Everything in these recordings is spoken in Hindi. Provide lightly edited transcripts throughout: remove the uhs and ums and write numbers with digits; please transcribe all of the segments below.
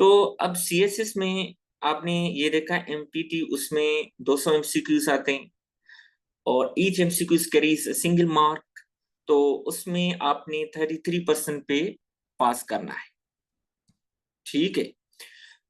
तो अब सीएसएस में आपने ये देखा एमपीटी, उसमें 200 एमसीक्यूज आते हैं और each MCQs carries single mark. तो उसमें आपने 33% पे पास करना है, ठीक है।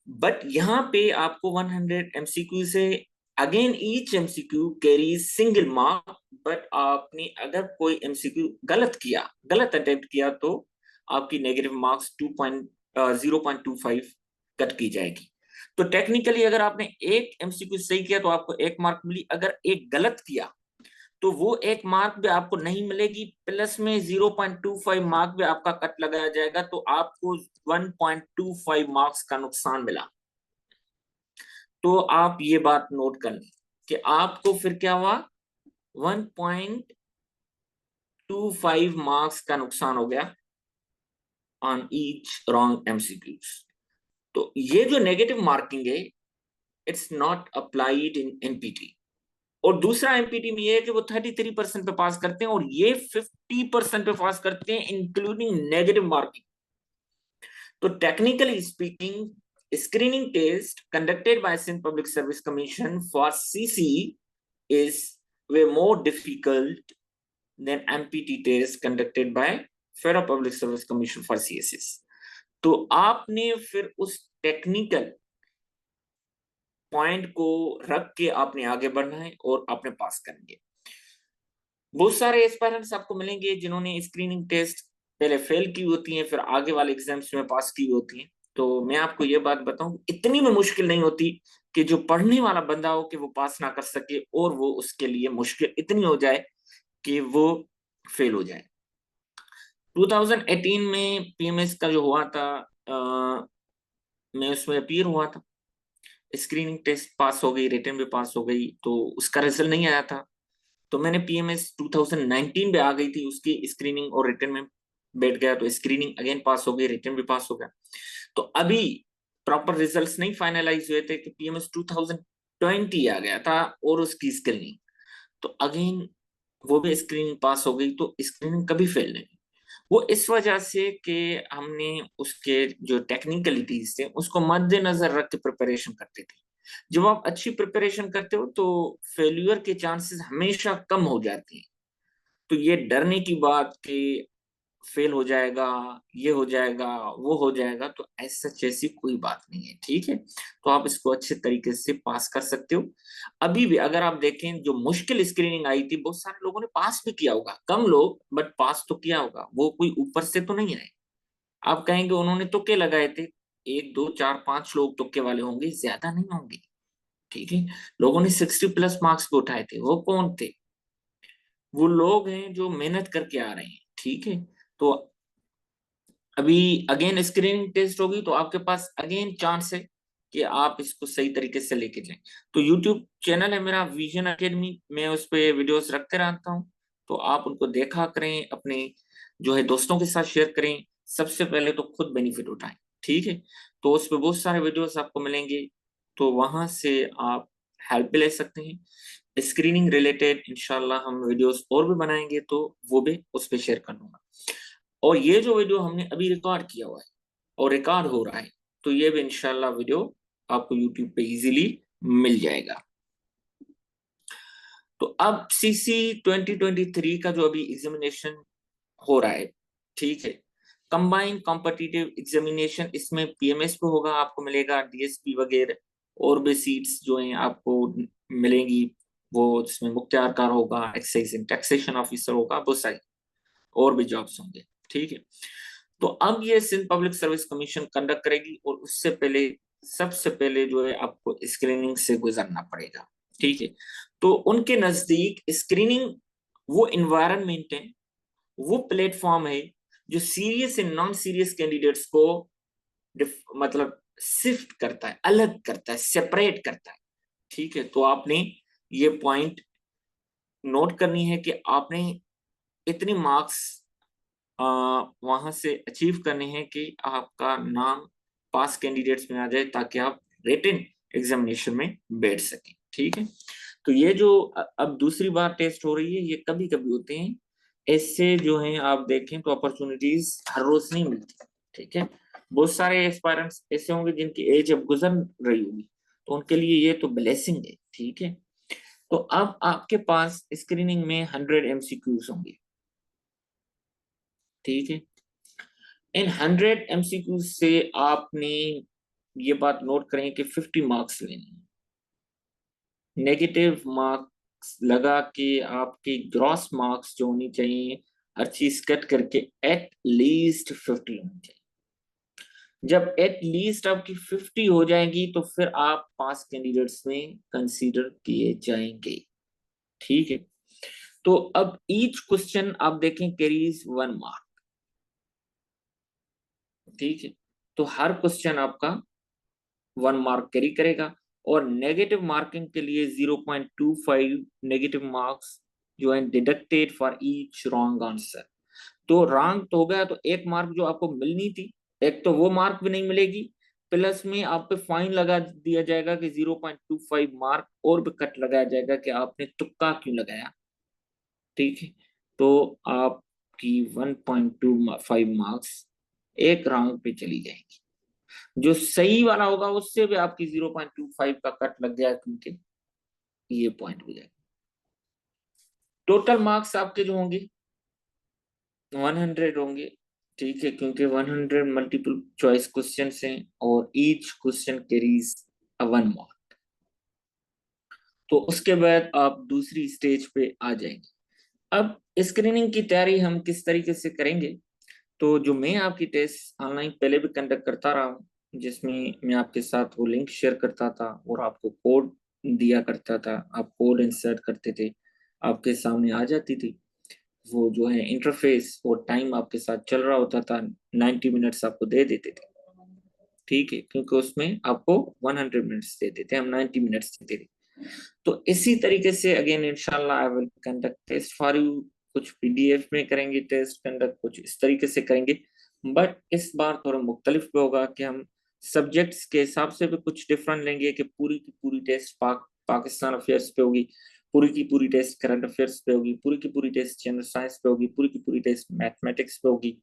बट यहाँ पे आपको 100 एमसीक्यू से again each MCQ carries single mark. But आपने अगर कोई एमसीक्यू गलत किया, गलत अटेम्प्ट किया, तो आपकी नेगेटिव मार्क्स 0.25 कट की जाएगी। तो टेक्निकली अगर आपने एक एमसीक्यू सही किया तो आपको 1 मार्क मिली, अगर एक गलत किया तो वो 1 मार्क भी आपको नहीं मिलेगी, प्लस में 0.25 मार्क भी आपका कट लगाया जाएगा, तो आपको 1.25 मार्क्स का नुकसान मिला। तो आप ये बात नोट कर लें कि आपको फिर क्या हुआ, 1.25 मार्क्स का नुकसान हो गया ऑन ईच रॉन्ग एमसीक्यूज। तो ये जो नेगेटिव मार्किंग है, it's not applied in NPT. और दूसरा एमपीटी में ये है कि वो 33% पे पास करते हैं और ये 50% पे पास करते हैं इंक्लूडिंग नेगेटिव मार्किंग। तो technically speaking, screening test conducted by Sindh Public Service Commission for CC is way more difficult than MPT test conducted by Federal Public Service Commission for CSS. तो आपने फिर उस टेक्निकल पॉइंट को रख के आपने आगे बढ़ना है और आपने पास करेंगे। बहुत सारे एस्पायरेंट्स आपको मिलेंगे जिन्होंने स्क्रीनिंग टेस्ट पहले फेल की होती हैं, फिर आगे वाले एग्जाम्स में पास की होती हैं। तो मैं आपको ये बात बताऊं, इतनी में मुश्किल नहीं होती कि जो पढ़ने वाला बंदा हो कि वो पास ना कर सके, और वो उसके लिए मुश्किल इतनी हो जाए कि वो फेल हो जाए। 2018 में पीएमएस का जो हुआ था, मैं उसमें अपीयर हुआ था। स्क्रीनिंग टेस्ट पास हो गई, रिटन भी पास हो गई, तो उसका रिजल्ट नहीं आया था। तो मैंने पीएमएस 2019 में आ गई थी, उसकी स्क्रीनिंग और रिटन में बैठ गया, तो स्क्रीनिंग अगेन पास हो गई, रिटन भी पास हो गया। तो अभी प्रॉपर रिजल्ट्स नहीं फाइनलाइज हुए थे कि पीएमएस 2020 आ गया था और उसकी स्क्रीनिंग, तो अगेन वो भी स्क्रीनिंग पास हो गई। तो स्क्रीनिंग कभी फेल नहीं, वो इस वजह से कि हमने उसके जो टेक्निकलिटीज थे उसको मद्देनजर रख के प्रिपरेशन करते थे। जब आप अच्छी प्रिपरेशन करते हो तो फेल्यूर के चांसेस हमेशा कम हो जाते हैं। तो ये डरने की बात कि फेल हो जाएगा, ये हो जाएगा, वो हो जाएगा, तो ऐसा जैसी कोई बात नहीं है, ठीक है। तो आप इसको अच्छे तरीके से पास कर सकते हो। अभी भी अगर आप देखें, जो मुश्किल स्क्रीनिंग आई थी, बहुत सारे लोगों ने पास भी किया होगा, कम लोग, बट पास तो किया होगा, वो कोई ऊपर से तो नहीं आए। आप कहेंगे उन्होंने तुक्के लगाए थे, 1 2 4 5 लोग तुक्के वाले होंगे, ज्यादा नहीं होंगे, ठीक है। लोगों ने 60+ मार्क्स भी उठाए थे, वो कौन थे? वो लोग हैं जो मेहनत करके आ रहे हैं, ठीक है। तो अभी अगेन स्क्रीनिंग टेस्ट होगी, तो आपके पास अगेन चांस है कि आप इसको सही तरीके से लेके जाएं। तो यूट्यूब चैनल है मेरा विजन एकेडमी, मैं उस पर वीडियोस रखते रहता हूँ, तो आप उनको देखा करें, अपने जो है दोस्तों के साथ शेयर करें। सबसे पहले तो खुद बेनिफिट उठाएं, ठीक है। तो उस पर बहुत सारे वीडियोस आपको मिलेंगे, तो वहां से आप हेल्प ले सकते हैं। स्क्रीनिंग रिलेटेड इंशाल्लाह हम वीडियोस और भी बनाएंगे, तो वो भी उस पर शेयर कर दूंगा। और ये जो वीडियो हमने अभी रिकॉर्ड किया हुआ है और रिकॉर्ड हो रहा है, तो ये भी इंशाल्लाह वीडियो आपको यूट्यूब पे इजीली मिल जाएगा। तो अब सीसी 2023 का जो अभी एग्जामिनेशन हो रहा है, ठीक है, कंबाइंड कॉम्पिटिटिव एग्जामिनेशन, इसमें पीएमएस पे होगा, आपको मिलेगा डीएसपी वगैरह, और भी सीट्स जो हैं आपको मिलेंगी, वो जिसमें मुख्तियारकार होगा, एक्साइज एंड टैक्सेशन ऑफिसर होगा, बहुत सारी और भी जॉब्स होंगे, ठीक है। तो अब ये Sindh public service commission conduct करेगी, और उससे पहले सबसे पहले जो है आपको स्क्रीनिंग से गुजरना पड़ेगा, ठीक है। तो उनके नजदीक स्क्रीनिंग वो इन्वायरमेंट है, वो प्लेटफॉर्म है जो serious and non serious candidates को मतलब शिफ्ट करता है, अलग करता है, सेपरेट करता है, ठीक है। तो आपने ये पॉइंट नोट करनी है कि आपने इतनी मार्क्स वहां से अचीव करने हैं कि आपका नाम पास कैंडिडेट्स में आ जाए, ताकि आप रिटन एग्जामिनेशन में बैठ सकें, ठीक है। तो ये जो अब दूसरी बार टेस्ट हो रही है, ये कभी कभी होते हैं ऐसे, जो हैं आप देखें तो अपॉर्चुनिटीज हर रोज नहीं मिलती, ठीक है। बहुत सारे एस्पायरेंट्स ऐसे होंगे जिनकी एज अब गुजर रही होगी, तो उनके लिए ये तो ब्लेसिंग है, ठीक है। तो अब आपके पास स्क्रीनिंग में 100 MCQs होंगे, ठीक है। इन 100 MCQs से आपने ये बात नोट करें कि 50 मार्क्स लेने हैं। नेगेटिव मार्क्स लगा के आपके ग्रॉस मार्क्स जो होनी चाहिए, हर चीज कट करके एट लीस्ट 50 होनी चाहिए। जब एट लीस्ट आपकी 50 हो जाएगी तो फिर आप पास कैंडिडेट्स में कंसीडर किए जाएंगे, ठीक है। तो अब ईच क्वेश्चन आप देखें कैरीज 1 मार्क, ठीक है। तो हर क्वेश्चन आपका 1 मार्क कैरी करेगा, और नेगेटिव मार्किंग के लिए 0.25 नेगेटिव मार्क्स जो है deducted for each wrong answer. तो रॉन्ग तो हो गया, तो 1 मार्क जो आपको मिलनी थी, एक तो वो मार्क भी नहीं मिलेगी, प्लस में आप पे फाइन लगा दिया जाएगा कि 0.25 मार्क और भी कट लगाया जाएगा कि आपने तुक्का क्यों लगाया, ठीक है। तो आपकी 1.25 मार्क्स एक राउंड पे चली जाएंगी। जो सही वाला होगा उससे भी आपकी 0.25 का कट लग जाएगा, क्योंकि ये पॉइंट हो जाएगा। टोटल मार्क्स आपके जो होंगे 100 होंगे, ठीक है, क्योंकि 100 मल्टीपल चॉइस क्वेश्चन हैं और ईच क्वेश्चन कैरीज 1 मार्क। तो उसके बाद आप दूसरी स्टेज पे आ जाएंगे। अब स्क्रीनिंग की तैयारी हम किस तरीके से करेंगे, तो जो मैं आपकी टेस्ट ऑनलाइन पहले भी कंडक्ट करता रहा हूँ, जिसमें मैं आपके साथ वो लिंक शेयर करता था और आपको कोड दिया करता था, आप कोड इंसर्ट करते थे, आपके सामने आ जाती थी वो जो है इंटरफेस, और टाइम आपके साथ चल रहा होता था, 90 मिनट्स आपको दे देते थे, ठीक है, क्योंकि उसमें आपको 100 मिनट्स देते थे, हम 90 मिनट्स देते थे। तो इसी तरीके से अगेन इंशाल्लाह I will conduct test for you. कुछ पीडीएफ में करेंगे टेस्ट कंडक्ट, कुछ इस तरीके से करेंगे, बट इस बार थोड़ा मुख्तलिफ भी होगा कि हम सब्जेक्ट्स के हिसाब से भी कुछ डिफरेंट लेंगे, कि पूरी की पूरी टेस्ट पाकिस्तान अफेयर्स पे होगी, पूरी की पूरी टेस्ट करंट अफेयर्स पे होगी, पूरी की पूरी टेस्ट जनरल साइंस पे होगी, पूरी की पूरी टेस्ट मैथमेटिक्स पे होगी।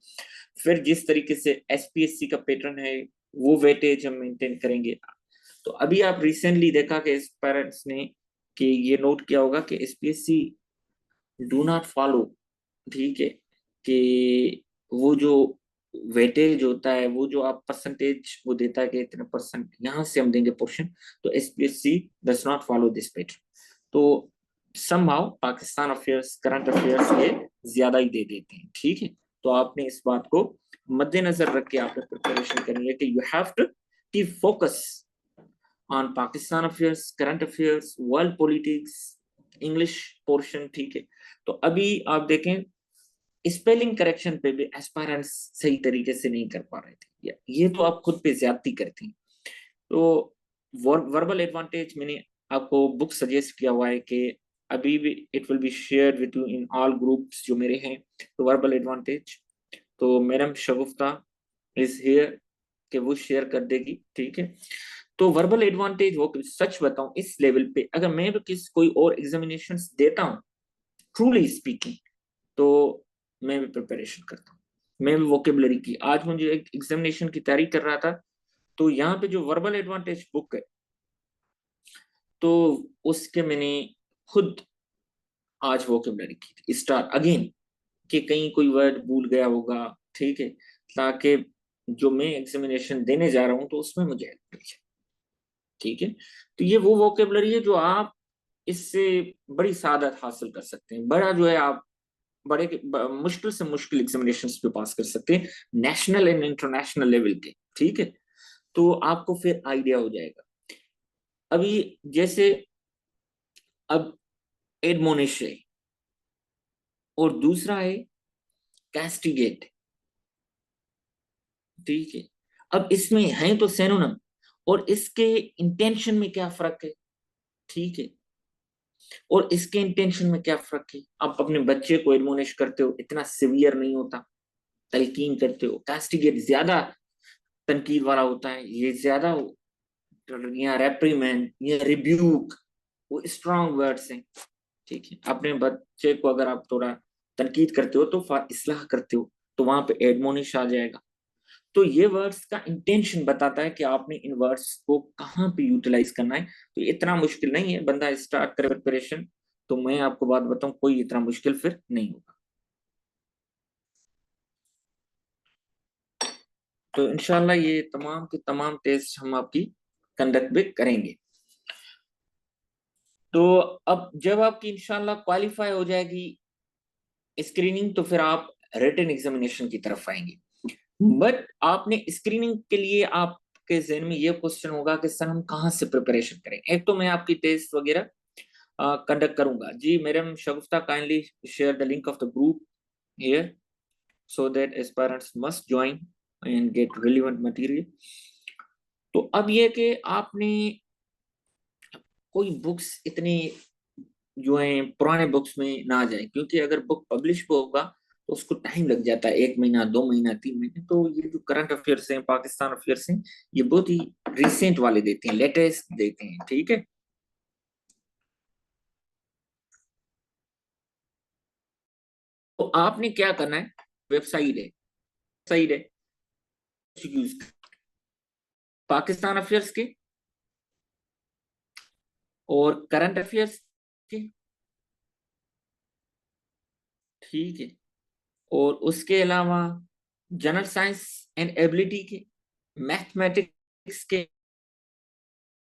फिर जिस तरीके से एसपीएससी का पैटर्न है वो वेटेज हम मेंटेन करेंगे। तो अभी आप रिसेंटली देखा कि इस पेरेंट्स ने कि ये नोट किया होगा कि एसपीएससी डू नॉट फॉलो, ठीक है, कि वो जो वेटेज होता है, वो जो आप परसेंटेज वो देता है कि इतने परसेंट यहाँ से हम देंगे पोर्शन, तो SPSC does not follow this pattern. तो somehow Pakistan affairs current affairs के ज्यादा ही दे देते हैं, ठीक है। तो आपने इस बात को मद्देनजर रख के आपने प्रिपरेशन करनी है कि you have to keep focus on Pakistan affairs, current affairs, world politics, English portion, ठीक है। तो अभी आप देखें स्पेलिंग करेक्शन पे भी एस्पायरेंट्स सही तरीके से नहीं कर पा रहे थे, ये तो आप खुद पे ज्यादती करती हैं। तो वर्बल एडवांटेज मैंने आपको बुक सजेस्ट किया हुआ है कि अभी भी it will be shared with you in all groups जो मेरे हैं। तो वर्बल एडवांटेज, तो मैडम शगुफ्ता इज हियर कि वो शेयर कर देगी, ठीक है। तो वर्बल एडवांटेज वो सच बताऊं इस लेवल पे अगर मैं भी किस कोई और एग्जामिनेशन देता हूँ ट्रूली स्पीकिंग, तो मैं भी प्रिपरेशन करता हूँ, मैं भी वोकेबलरी की। आज मुझे एक एग्जामिनेशन की तैयारी कर रहा था, तो यहाँ पे जो वर्बल एडवांटेज बुक है, तो उसके मैंने खुद आज वोकेबलरी की थी स्टार्ट अगेन, कि कहीं कोई वर्ड भूल गया होगा, ठीक है, ताकि जो मैं एग्जामिनेशन देने जा रहा हूँ तो उसमें मुझे हेल्प मिल जाए, ठीक है। तो ये वो वोकेबलरी है जो आप इससे बड़ी सादत हासिल कर सकते हैं, बड़ा जो है आप मुश्किल से मुश्किल एग्जामिनेशन पे पास कर सकते हैं, नेशनल एंड इंटरनेशनल लेवल के, ठीक है। तो आपको फिर आइडिया हो जाएगा। अभी जैसे अब एडमोनिश है और दूसरा है कैस्टिगेट, ठीक है। अब इसमें है तो सेनोनिम, और इसके इंटेंशन में क्या फर्क है, ठीक है, और इसके इंटेंशन में क्या फर्क है। आप अपने बच्चे को एडमोनिश करते हो, इतना सिवियर नहीं होता, तलकीन करते हो। कैस्टिगेट ज्यादा तनकीद वाला होता है, ये ज्यादा या रेप्रीमेंड या रिब्यूक, वो स्ट्रॉन्ग वर्ड्स हैं, ठीक है। अपने बच्चे को अगर आप थोड़ा तनकीद करते हो तो फॉर इस्लाह करते हो, तो वहां पे एडमोनिश आ जाएगा। तो ये वर्ड्स का इंटेंशन बताता है कि आपने इन वर्ड्स को कहाँ पे यूटिलाइज करना है। तो इतना मुश्किल नहीं है, बंदा स्टार्ट करे प्रिपरेशन तो मैं आपको बात बताऊं कोई इतना मुश्किल फिर नहीं होगा। तो इंशाल्लाह ये तमाम के तमाम टेस्ट हम आपकी कंडक्ट भी करेंगे। तो अब जब आपकी इंशाल्लाह क्वालिफाई हो जाएगी स्क्रीनिंग तो फिर आप रिटन एग्जामिनेशन की तरफ आएंगे। बट आपने स्क्रीनिंग के लिए आपके जहन में ये क्वेश्चन होगा कि सर हम कहाँ से प्रिपरेशन करें। एक तो मैं आपकी टेस्ट वगैरह कंडक्ट करूंगा जी। Madam Shagufta kindly share the link of the group here so that aspirants must join and get relevant material। तो अब ये कि आपने कोई बुक्स इतनी जो है पुराने बुक्स में ना जाए, क्योंकि अगर बुक पब्लिश होगा तो उसको टाइम लग जाता है, 1 महीना 2 महीना 3 महीने। तो ये जो करंट अफेयर्स हैं पाकिस्तान अफेयर्स हैं ये बहुत ही रिसेंट वाले देते हैं, लेटेस्ट देते हैं, ठीक है। तो आपने क्या करना है, वेबसाइट है, वेबसाइट है यूज पाकिस्तान अफेयर्स के और करंट अफेयर्स के, ठीक है। और उसके अलावा जनरल साइंस एंड एबिलिटी के, मैथमेटिक्स के।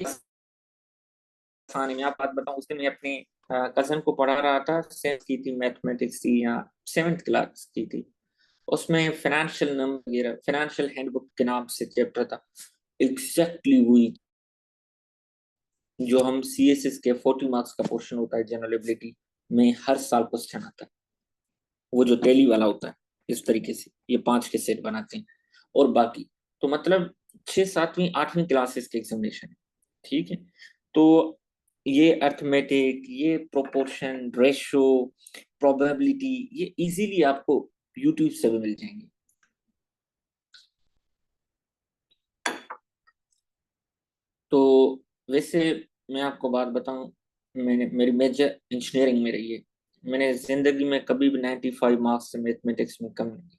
आसानी में आप बात बताऊं, उसने मैं अपने कजन को पढ़ा रहा था, सेंस की थी, मैथमेटिक्स थी या 7th क्लास की थी। उसमें फाइनेंशियल नंबर वगैरह, फाइनेंशियल हैंडबुक के नाम से चैप्टर था, एग्जैक्टली वही जो हम सीएसएस के 40 मार्क्स का क्वेश्चन होता है जनरल एबिलिटी में हर साल क्वेश्चन आता है, वो जो टेली वाला होता है। इस तरीके से ये 5 के सेट बनाते हैं और बाकी तो मतलब 6, 7वीं 8वीं क्लासेस के एग्जामिनेशन है, ठीक है। तो ये अर्थमेटिक, ये प्रोपोर्शन रेशो, प्रोबेबिलिटी, ये इजीली आपको यूट्यूब से भी मिल जाएंगे। तो वैसे मैं आपको बात बताऊं, मैंने मेरी मेजर इंजीनियरिंग में रही है, मैंने जिंदगी में कभी भी 95 मार्क्स से मैथमेटिक्स में कम नहीं।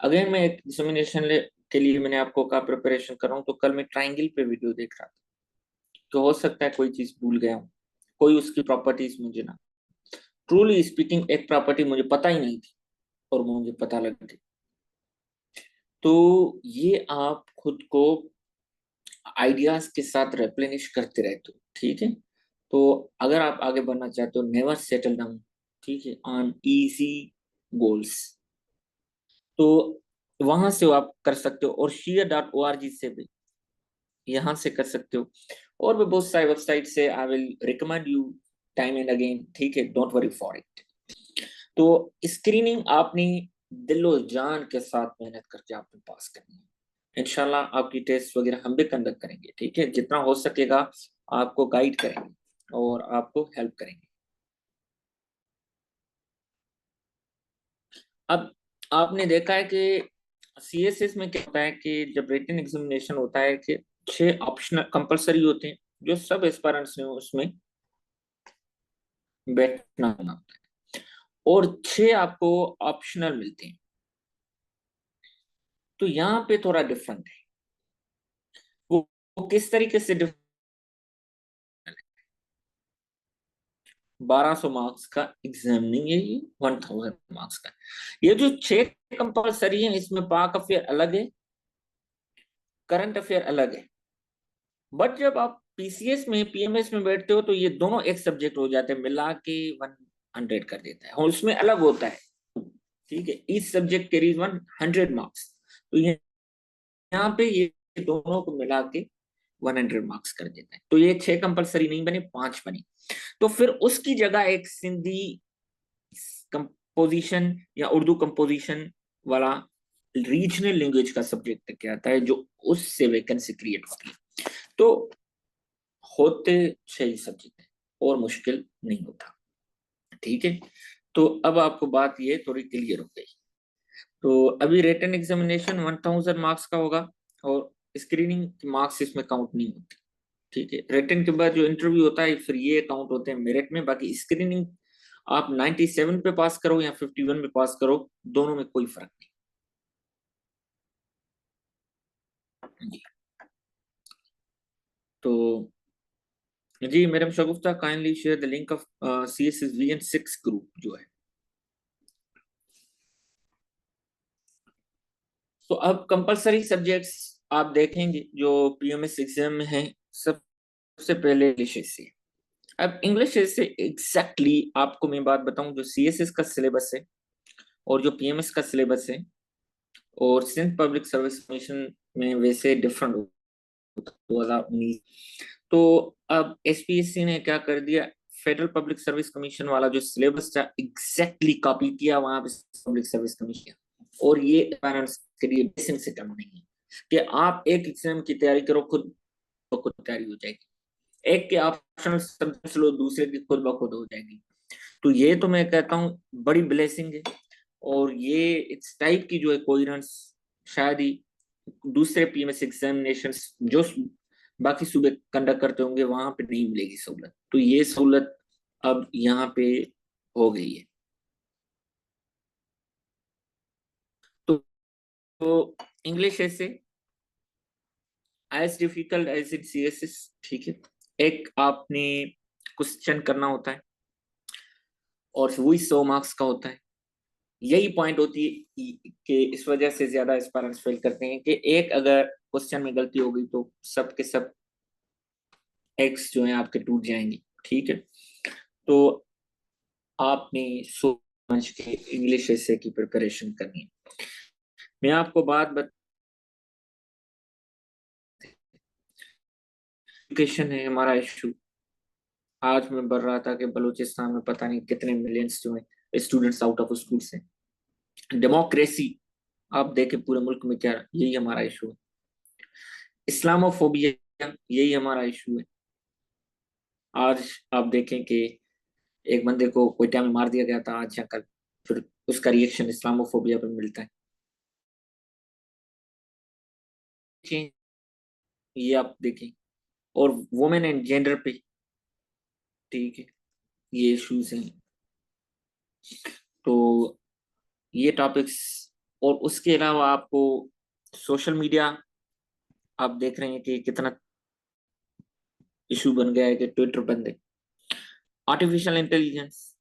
अगर मैं एग्जामिनेशन के लिए मैंने आपको कहा प्रिपरेशन कर रहा हूँ, तो कल मैं ट्राइंगल पे वीडियो देख रहा था, तो हो सकता है कोई चीज भूल गया हूँ, कोई उसकी प्रॉपर्टीज मुझे ना, ट्रूली स्पीकिंग एक प्रॉपर्टी मुझे पता ही नहीं थी और मुझे पता लग गई। तो ये आप खुद को आइडियाज के साथ रेप्लेनिश करते रहते हो, ठीक है। तो अगर आप आगे बढ़ना चाहते हो, नेवर सेटल डाउन, ठीक है, ऑन इजी गोल्स। तो वहां से आप कर सकते हो और sheer.org से भी यहाँ से कर सकते हो, और भी बहुत सारी वेबसाइट से I will recommend you time and again, ठीक है, डोंट वरी फॉर इट। तो स्क्रीनिंग आपने दिलो जान के साथ मेहनत करके आपने पास करनी है। इंशाल्लाह आपकी टेस्ट वगैरह हम भी कंडक्ट करेंगे, ठीक है, जितना हो सकेगा आपको गाइड करेंगे और आपको हेल्प करेंगे। अब आपने देखा है कि सीएसएस में क्या होता है कि जब रिटन एग्जामिनेशन होता है कि 6 ऑप्शनल कंपलसरी होते हैं, जो सब एस्पायरेंट्स ने उसमें बैठना होना होता है, और 6 आपको ऑप्शनल मिलते हैं। तो यहाँ पे थोड़ा डिफरेंट है, वो किस तरीके से डिफरेंट। 1200 मार्क्स का एग्जाम नहीं है ये, 1000 मार्क्स का। ये जो 6 कंपलसरी है इसमें पाक अफेयर अलग है, करंट अफेयर अलग है। बट जब आप पीसीएस में पीएमएस में बैठते हो तो ये दोनों एक सब्जेक्ट हो जाते हैं, मिला के 100 कर देता है, और उसमें अलग होता है, ठीक है, ईच सब्जेक्ट कैरीज 100 मार्क्स। तो यहाँ पे ये दोनों को मिला के 100 मार्क्स कर देता है। तो ये 6 कंपलसरी नहीं बने, 5 बने। तो फिर उसकी जगह एक सिंधी कंपोजिशन या उर्दू कंपोजिशन वाला रीजनल लैंग्वेज का सब्जेक्ट क्या आता है, जो उससे वैकेंसी क्रिएट होती है। तो होते 6 सब्जेक्ट है और मुश्किल नहीं होता, ठीक है। तो अब आपको बात ये थोड़ी क्लियर हो गई। तो अभी रिटन एग्जामिनेशन 1000 मार्क्स का होगा और स्क्रीनिंग मार्क्स इसमें काउंट नहीं होते, ठीक है। रिटन के बाद जो इंटरव्यू होता है फिर ये काउंट होते हैं मेरिट में। बाकी स्क्रीनिंग आप 97 पे पास करो या 51 पे पास करो, दोनों में कोई फर्क नहीं। जी। तो जी madam Shagufta, kindly share the link of CSS VN6 group जो है। तो अब कंपलसरी सब्जेक्ट्स आप देखेंगे जो PMS एग्जाम में है। सबसे पहले इंग्लिश से। अब इंग्लिश से एग्जैक्टली आपको मैं बात बताऊं, जो CSS का सिलेबस है और जो PMS का सिलेबस है और सिंध पब्लिक सर्विस कमीशन में वैसे डिफरेंट होता 2019। तो अब SPSC ने क्या कर दिया, फेडरल पब्लिक सर्विस कमीशन वाला जो सिलेबस था एग्जैक्टली कॉपी किया वहां पे पब्लिक सर्विस कमीशन। और ये पेरेंट्स के लिए बेसिक से कम नहीं है कि आप एक एग्जाम की तैयारी करो, खुद ब खुद तैयारी हो जाएगी। एक के ऑप्शनल सब्जेक्ट्स लो, दूसरे की खुद ब खुद हो जाएगी। तो ये तो मैं कहता हूँ बड़ी ब्लेसिंग है। और ये इस टाइप की जो है कोहेरेंस शायद ही दूसरे PMS एग्जामिनेशन जो बाकी सूबे कंडक्ट करते होंगे वहां पे नहीं मिलेगी सहूलत। तो ये सहूलत अब यहाँ पे हो गई है। तो इंग्लिश ऐसे as difficult as it CSS, ठीक है। एक आपने क्वेश्चन करना होता है और वही 100 मार्क्स का होता है। यही पॉइंट होती है कि इस वजह से ज्यादा एस्पायरेंट्स फेल करते हैं कि एक अगर क्वेश्चन में गलती हो गई तो सब के सब एक्स जो है आपके टूट जाएंगे, ठीक है। तो आपने सोच समझ के इंग्लिश ऐसे की प्रिपरेशन करनी है। मैं आपको बात एजुकेशन है हमारा इशू। आज मैं बढ़ रहा था कि बलूचिस्तान में पता नहीं कितने मिलियंस जो है स्टूडेंट्स आउट ऑफ स्कूल से। डेमोक्रेसी आप देखें पूरे मुल्क में क्या, यही हमारा इशू है। इस्लामोफोबिया यही हमारा इशू है। आज आप देखें कि एक बंदे को क्वेटा में मार दिया गया था आज या कल, फिर उसका रिएक्शन इस्लामोफोबिया पे मिलता है। ये आप देखें। और वुमेन एंड जेंडर पे, ठीक है, ये इश्यूज हैं। तो ये टॉपिक्स, और उसके अलावा आपको सोशल मीडिया आप देख रहे हैं कि कितना इशू बन गया है कि ट्विटर बंद है। आर्टिफिशियल इंटेलिजेंस,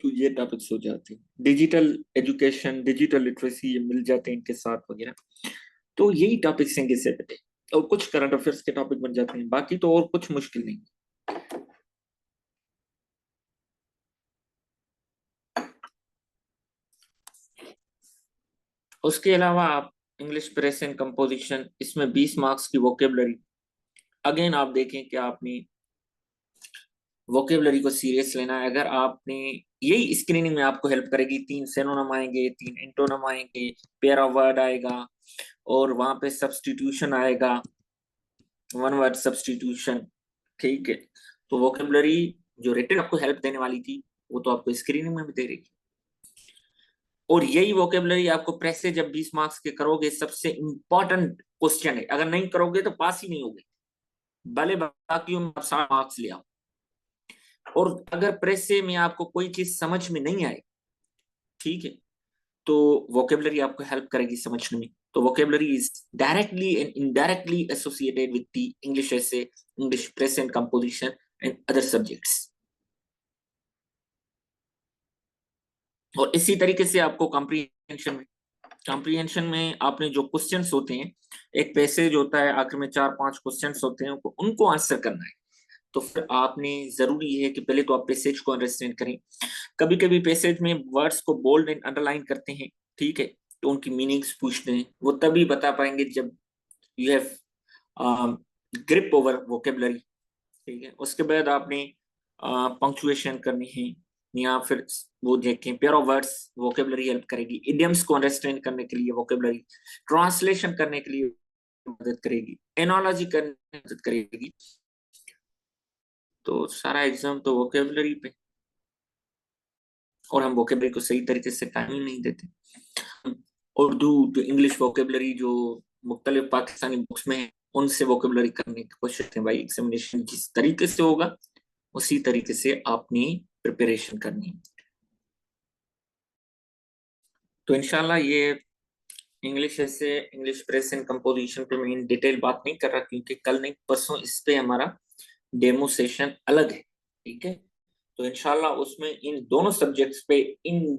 तो ये टॉपिक्स हो जाते हैं। डिजिटल एजुकेशन, डिजिटल लिटरेसी ये मिल जाते हैं इनके साथ वगैरह। तो यही टॉपिक्स हैं जिससे पहले, और कुछ करंट अफेयर्स के टॉपिक बन जाते हैं, बाकी तो और कुछ मुश्किल नहीं। उसके अलावा आप इंग्लिश प्रेस एंड कंपोजिशन, इसमें 20 मार्क्स की वोकेबलरी। अगेन आप देखें कि आपने वोकेबलरी को सीरियस लेना है। अगर आपने, यही स्क्रीनिंग में आपको हेल्प करेगी। 3 सिनोनिम आएंगे, 3 एंटोनिम आएंगे, पेयर ऑफ वर्ड आएगा, और वहां पे सब्स्टिट्यूशन आएगा, वन वर्ड सब्स्टिट्यूशन, ठीक है। तो वोकेबलरी जो रिटन आपको हेल्प देने वाली थी वो तो आपको स्क्रीनिंग में भी दे रही। और यही वोकेबलरी आपको प्रेस से जब 20 मार्क्स के करोगे, सबसे इंपॉर्टेंट क्वेश्चन है। अगर नहीं करोगे तो पास ही नहीं होगे, भले बाकियों में आप 60 मार्क्स ले आओ। और अगर प्रेस से में आपको कोई चीज समझ में नहीं आए, ठीक है, तो वोकेबलरी आपको हेल्प करेगी समझने में। तो vocabulary is directly and indirectly associated with the English essay, English press and composition and other subjects. और इसी तरीके से आपको कॉम्प्रीहेंशन में आपने जो क्वेश्चंस होते हैं, एक पैसेज होता है, आखिर में 4-5 क्वेश्चंस होते हैं, उनको आंसर करना है। तो फिर आपने, जरूरी है कि पहले तो आप पैसेज को अंडरस्टैंड करें। कभी कभी पैसेज में वर्ड्स को बोल्ड एंड अंडरलाइन करते हैं, ठीक है, तो उनकी मीनिंग्स पूछते हैं, वो तभी बता पाएंगे जब you have grip over vocabulary, ठीक है। उसके बाद आपने पंक्चुएशन करनी है, या फिर वो देखें pair of words, vocabulary help करेगी। इडियम्स को अंडरस्टैंड करने के लिए वोकेबलरी, ट्रांसलेशन करने के लिए मदद करेगी, एनोलॉजी करने में मदद करेगी। तो सारा एग्जाम तो वोकेबलरी पे, और हम वोकेबलरी को सही तरीके से टाइम ही नहीं देते। उर्दू तो इंग्लिश वोकेबलरी जो मुख्तलिफ पाकिस्तानी बुक्स में है, उनसे वोकेबलरी करने की कोशिश करते हैं। भाई एग्जामिनेशन जिस तरीके से होगा उसी तरीके से आपने प्रिपरेशन करनी है। तो इंशाल्लाह ये इंग्लिश ऐसे इंग्लिश प्रेस एंड कंपोजिशन पे मैं इन डिटेल बात नहीं कर रहा, क्योंकि कल नहीं परसों इस पे हमारा डेमो सेशन अलग है। ठीक है, तो इंशाल्लाह उसमें इन दोनों सब्जेक्ट्स पे इन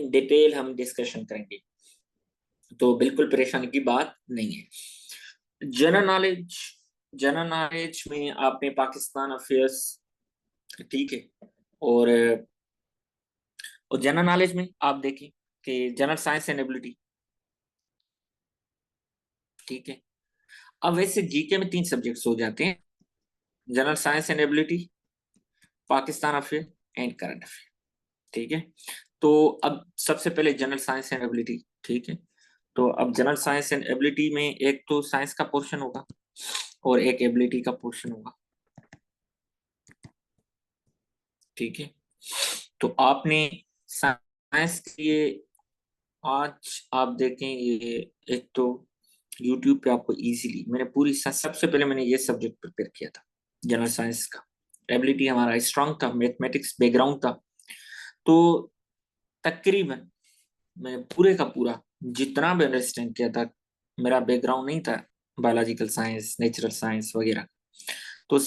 डिटेल हम डिस्कशन करेंगे, तो बिल्कुल परेशानी की बात नहीं है। जनरल नॉलेज में आपने पाकिस्तान अफेयर्स, ठीक है, और जनरल नॉलेज में आप देखें कि जनरल साइंस एंड एबिलिटी, ठीक है। अब वैसे जीके में 3 सब्जेक्ट्स हो जाते हैं, general science and ability, Pakistan affair and current affair, ठीक है। तो अब सबसे पहले जनरल साइंस एंड एबिलिटी, ठीक है। तो अब जनरल साइंस एंड एबिलिटी में एक तो साइंस का पोर्शन होगा और एक एबिलिटी का पोर्शन होगा, ठीक है। तो आपने साइंस के लिए आज आप देखें, ये एक तो यूट्यूब पे आपको इजीली मैंने पूरी सबसे पहले मैंने ये सब्जेक्ट प्रिपेयर किया था, जनरल साइंस का। एबिलिटी हमारा स्ट्रांग था, मैथमेटिक्स बैकग्राउंड था, तो तकरीबन मैं पूरे का पूरा जितना भी अंडरस्टैंड किया था, मेरा बैकग्राउंड नहीं था बायोलॉजिकल साइंस नेचुरल साइंस वगैरह, तो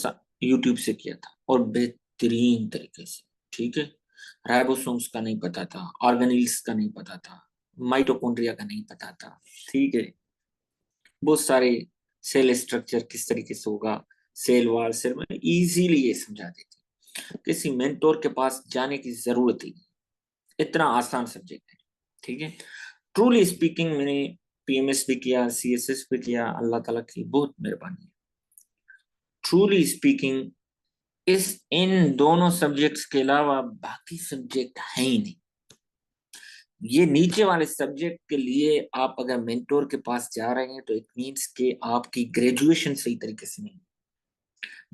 यूट्यूब से किया था और बेहतरीन तरीके से, ठीक है। राइबोसोम्स का नहीं पता था, ऑर्गेनेल्स का नहीं पता था, माइटोकॉन्ड्रिया का नहीं पता था, ठीक है। बहुत सारे सेल स्ट्रक्चर किस तरीके से होगा, सेल वॉल सेल में इजीली ये समझा देती, किसी मेंटोर के पास जाने की जरूरत ही नहीं, इतना आसान सब्जेक्ट है, ठीक है। ट्रूली स्पीकिंग मैंने पीएमएस भी किया, सीएसएस भी किया, अल्लाह ताला की बहुत मेहरबानी है। ट्रूली स्पीकिंग इस इन दोनों सब्जेक्ट्स के अलावा बाकी सब्जेक्ट है ही नहीं। ये नीचे वाले सब्जेक्ट के लिए आप अगर मेंटोर के पास जा रहे हैं तो इट मीन्स कि आपकी ग्रेजुएशन सही तरीके से नहीं।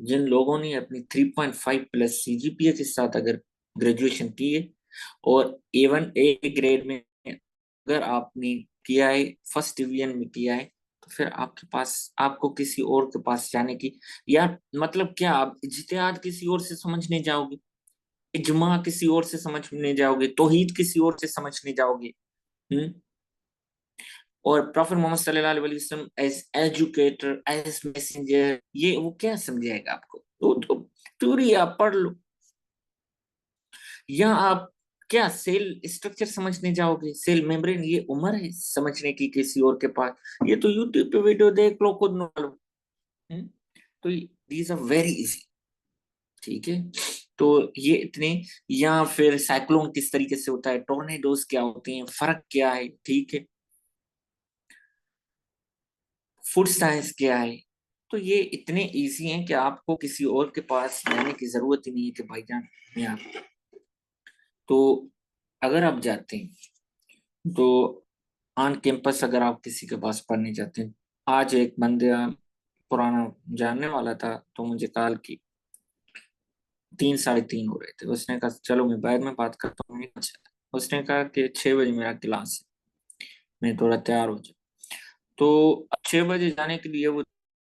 जिन लोगों ने अपनी 3.5 प्लस सीजीपीए के साथ अगर ग्रेजुएशन की है और A1 ए ग्रेड में अगर आपने किया है, फर्स्ट डिवीजन में किया है, तो फिर आपके पास आपको किसी और के पास जाने की, या मतलब क्या आप इज्तिहाद किसी और से समझने जाओगे, इजमा किसी और से समझने जाओगे, तौहीद किसी और से समझने जाओगे। हम्म और प्रॉफेट मोहम्मद सल्लल्लाहु अलैहि वसल्लम एज एजुकेटर एज मैसेंजर, ये वो क्या समझाएगा आपको, तो थ्योरी आप पढ़ लो, या आप क्या सेल स्ट्रक्चर समझने जाओगे, सेल मेम्ब्रेन, ये उम्र है समझने की किसी और के पास, ये तो यूट्यूब पे वीडियो देख लो खुद मालूम। तो दीज आर वेरी इजी, ठीक है। तो ये इतने, या फिर साइक्लोन किस तरीके से होता है, टोर्नेडोज क्या होते हैं, फर्क क्या है, ठीक है, फूड साइंस क्या है, तो ये इतने इजी हैं कि आपको किसी और के पास जाने की जरूरत ही नहीं है कि भाईजान मैं आप, तो अगर आप जाते हैं तो ऑन कैंपस अगर आप किसी के पास पढ़ने जाते हैं, आज एक बंदा पुराना जानने वाला था तो मुझे कॉल की, 3 साढ़े 3 हो रहे थे, उसने कहा चलो मैं बाद में बात करता हूँ, मैंने कहा, "अच्छा।" उसने कहा कि 6 बजे मेरा क्लास है, मैं थोड़ा तैयार हो जाऊँ, तो 6 बजे जाने के लिए वो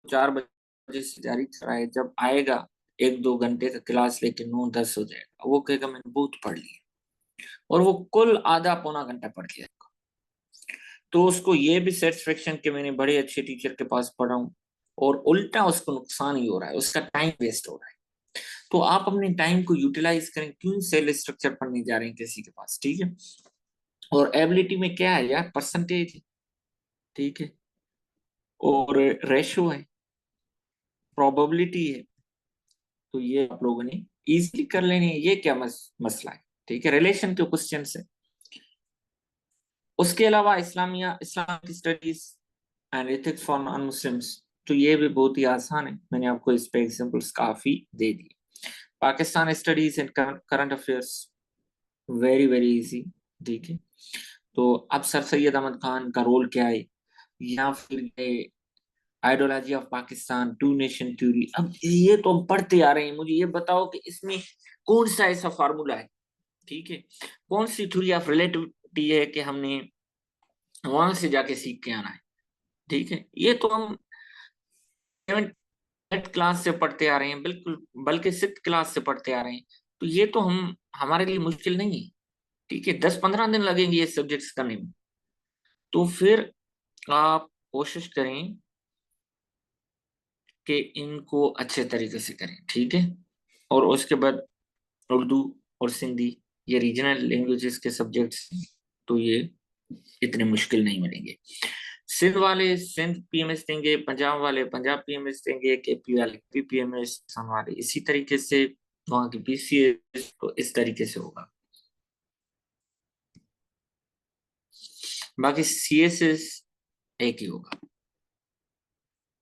4 बजे से तैयारी कर रहा है, जब आएगा 1-2 घंटे का क्लास लेके 9-10 हो जाएगा, वो कहेगा मैंने बहुत पढ़ लिया, और वो कुल आधा पौना घंटा पढ़ लिया, तो उसको ये भी सेटिस्फेक्शन कि मैंने बड़े अच्छे टीचर के पास पढ़ा हूँ, और उल्टा उसको नुकसान ही हो रहा है, उसका टाइम वेस्ट हो रहा है। तो आप अपने टाइम को यूटिलाइज करें, क्यों सेल स्ट्रक्चर पढ़ने जा रहे हैं किसी के पास, ठीक है। और एबिलिटी में क्या है यार, परसेंटेज, ठीक है, और रेशो है, प्रोबेबिलिटी है, तो ये आप लोगों ने इजीली कर लेनी है, ये क्या मसला है, ठीक है, रिलेशन के क्वेश्चन है। उसके अलावा Islamic studies and ethics for non Muslims, तो ये भी बहुत ही आसान है, मैंने आपको इस पे एग्जांपल्स काफी दे दिए। Pakistan studies and current affairs, very very easy, ठीक है। तो अब सर सैयद अहमद खान का रोल क्या है, या फिर ये ideology of Pakistan, two nation theory, अब ये तो हम पढ़ते आ रहे हैं, मुझे ये बताओ कि इसमें कौन सा ऐसा फार्मूला है, ठीक है, कौन सी थ्योरी ऑफ रिलेटिविटी है कि हमने वहां से जाके सीख के आना है, ठीक है। ये तो हम 8 क्लास से पढ़ते आ रहे हैं, बिल्कुल, बल्कि 6 क्लास से पढ़ते आ रहे हैं, तो ये तो हम हमारे लिए मुश्किल नहीं है, ठीक है, 10-15 दिन लगेंगे ये सब्जेक्ट्स करने में, तो फिर आप कोशिश करें कि इनको अच्छे तरीके से करें, ठीक है। और उसके बाद उर्दू और सिंधी, ये रीजनल लैंग्वेजेस के सब्जेक्ट्स, तो ये इतने मुश्किल नहीं मिलेंगे। सिंध वाले सिंध पीएमएस देंगे, पंजाब वाले पंजाब पीएमएस देंगे, केपी वाले केपी पीएमएस, असम वाले इसी तरीके से, वहां की पीसीएस, तो इस तरीके से होगा। बाकी सीएसएस एक ही होगा।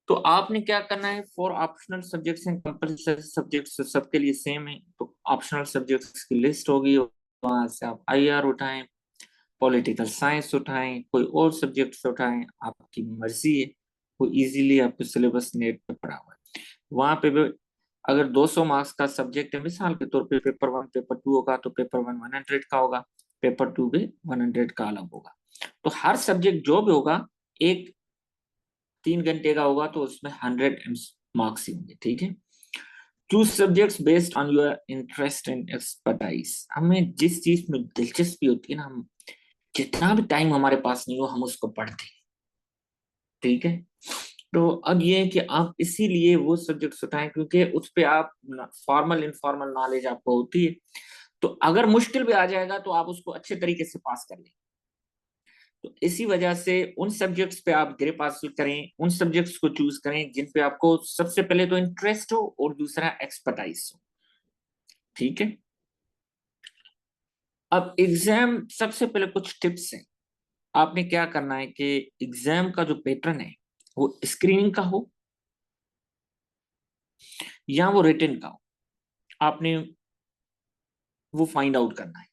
तो आपने क्या करना है, for optional subjects and compulsory subjects सबके लिए सेम है। तो ऑप्शनल सब्जेक्ट्स की लिस्ट होगी, वहां से आप आईआर उठाएं, पॉलिटिकल साइंस उठाएं, कोई और सब्जेक्ट्स उठाएं, आपकी मर्जी है। वो इजीली आपको सिलेबस नेट पे पढ़ा हुआ है। वहां पे भी अगर 200 मार्क्स का सब्जेक्ट है, मिसाल के तौर पे पेपर 1 पेपर 2 होगा, तो पेपर 1 100 का होगा, पेपर 2 भी 100 का अलग होगा। तो हर सब्जेक्ट जो भी होगा, एक 3 घंटे का होगा, तो उसमें 100 मार्क्स ही होंगे, ठीक है। Choose subjects based on your interest and expertise. हमें जिस चीज में दिलचस्पी होती है ना, हम जितना भी टाइम हमारे पास नहीं हो, हम उसको पढ़ते हैं, ठीक है। तो अब ये है कि आप इसीलिए वो सब्जेक्ट्स उठाएं, क्योंकि उस पे आप फॉर्मल इनफॉर्मल नॉलेज आपको होती है। तो अगर मुश्किल भी आ जाएगा, तो आप उसको अच्छे तरीके से पास कर लें। तो इसी वजह से उन सब्जेक्ट्स पे आप ग्रिप हासिल करें, उन सब्जेक्ट्स को चूज करें जिन पे आपको सबसे पहले तो इंटरेस्ट हो और दूसरा एक्सपर्टाइज हो, ठीक है। अब एग्जाम, सबसे पहले कुछ टिप्स हैं। आपने क्या करना है कि एग्जाम का जो पैटर्न है, वो स्क्रीनिंग का हो या वो रिटन का हो, आपने वो फाइंड आउट करना है।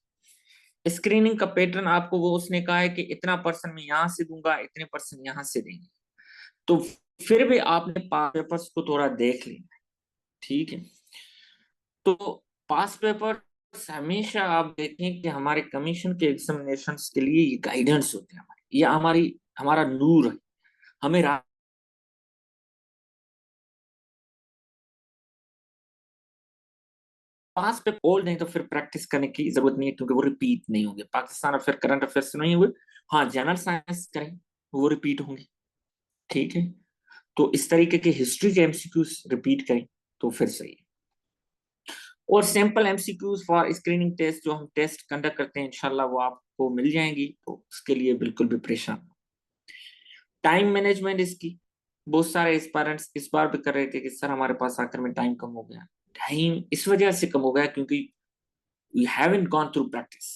स्क्रीनिंग का पैटर्न आपको वो उसने कहा है कि इतना परसेंट मैं यहाँ से दूंगा, इतने परसेंट यहाँ से देंगे। तो फिर भी आपने पास पेपर्स को थोड़ा देख लेना है, ठीक है। तो पास पेपर हमेशा आप देखें कि हमारे कमीशन के एग्जामिनेशंस के लिए ये गाइडेंस होते हैं हमारे, ये हमारा नूर है। हमें पास पे ओल्ड नहीं, तो फिर प्रैक्टिस करने की जरूरत नहीं है, क्योंकि वो रिपीट नहीं होंगे। पाकिस्तान अफेयर करंट अफेयर्स नहीं हुए, हाँ जनरल साइंस करें, वो रिपीट होंगे, ठीक है। तो इस तरीके के हिस्ट्री के एमसीक्यूज रिपीट करें, तो फिर सही है। और sample MCQs for screening test जो हम टेस्ट कंडक्ट करते हैं, इंशाल्लाह वो आपको मिल जाएंगी, तो उसके लिए बिल्कुल भी परेशान। टाइम मैनेजमेंट इसकी, बहुत सारे एस्पायरेंट्स इस बार भी कर रहे थे कि सर हमारे पास आखिर में टाइम कम हो गया। टाइम इस वजह से कम हो गया क्योंकि you haven't gone through practice.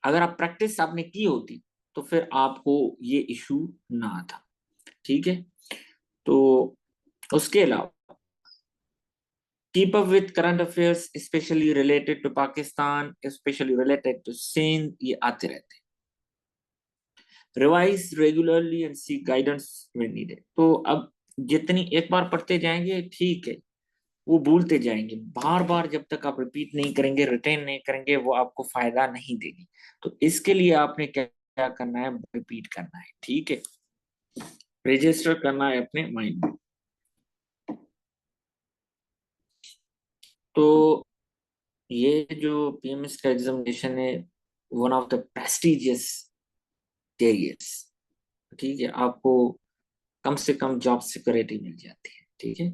अगर आप प्रैक्टिस आपने की होती, तो फिर आपको ये इशू ना आता, ठीक है। तो उसके अलावा keep up with current affairs, specially related to Pakistan, specially related to Sindh, ये आते रहते हैं। Revise regularly and seek guidance when needed. तो अब जितनी एक बार पढ़ते जाएंगे, ठीक है, वो भूलते जाएंगे। बार बार जब तक आप रिपीट नहीं करेंगे, रिटेन नहीं करेंगे, वो आपको फायदा नहीं देगी। तो इसके लिए आपने क्या क्या करना है, रिपीट करना है, ठीक है, रजिस्टर करना है अपने माइंड में। तो ये जो पीएमएस का एग्जामिनेशन है, one of the prestigious carriers, ठीक है। आपको कम से कम जॉब सिक्योरिटी मिल जाती है, ठीक है।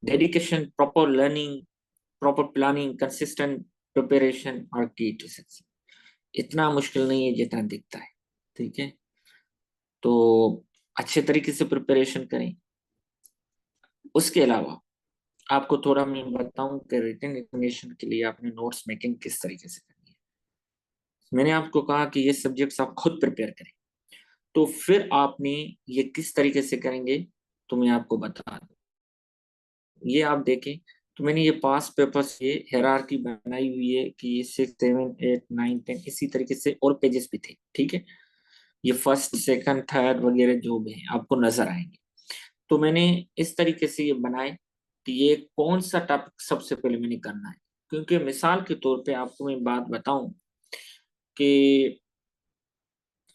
Dedication, proper learning, proper planning, consistent preparation और की टू सक्सेस। इतना मुश्किल नहीं है जितना दिखता है, ठीक है। तो अच्छे तरीके से प्रिपरेशन करें। उसके अलावा आपको थोड़ा मैं बताऊं कि रिटन एग्जामिनेशन के लिए आपने नोट्स मेकिंग किस तरीके से करनी है। मैंने आपको कहा कि ये सब्जेक्ट्स आप खुद प्रिपेयर करें, तो फिर आपने ये किस तरीके से करेंगे, तो मैं आपको बता दूं। ये आप देखें, तो मैंने ये पास पेपर्स, ये हायरार्की बनाई हुई है कि ये 6 7 8 9 10 इसी तरीके से, और पेजेस भी थे, ठीक है। ये फर्स्ट सेकंड थर्ड वगैरह जो भी है आपको नजर आएंगे। तो मैंने इस तरीके से ये बनाए कि ये कौन सा टॉपिक सबसे पहले मैंने करना है। क्योंकि मिसाल के तौर पे आपको मैं बात बताऊं कि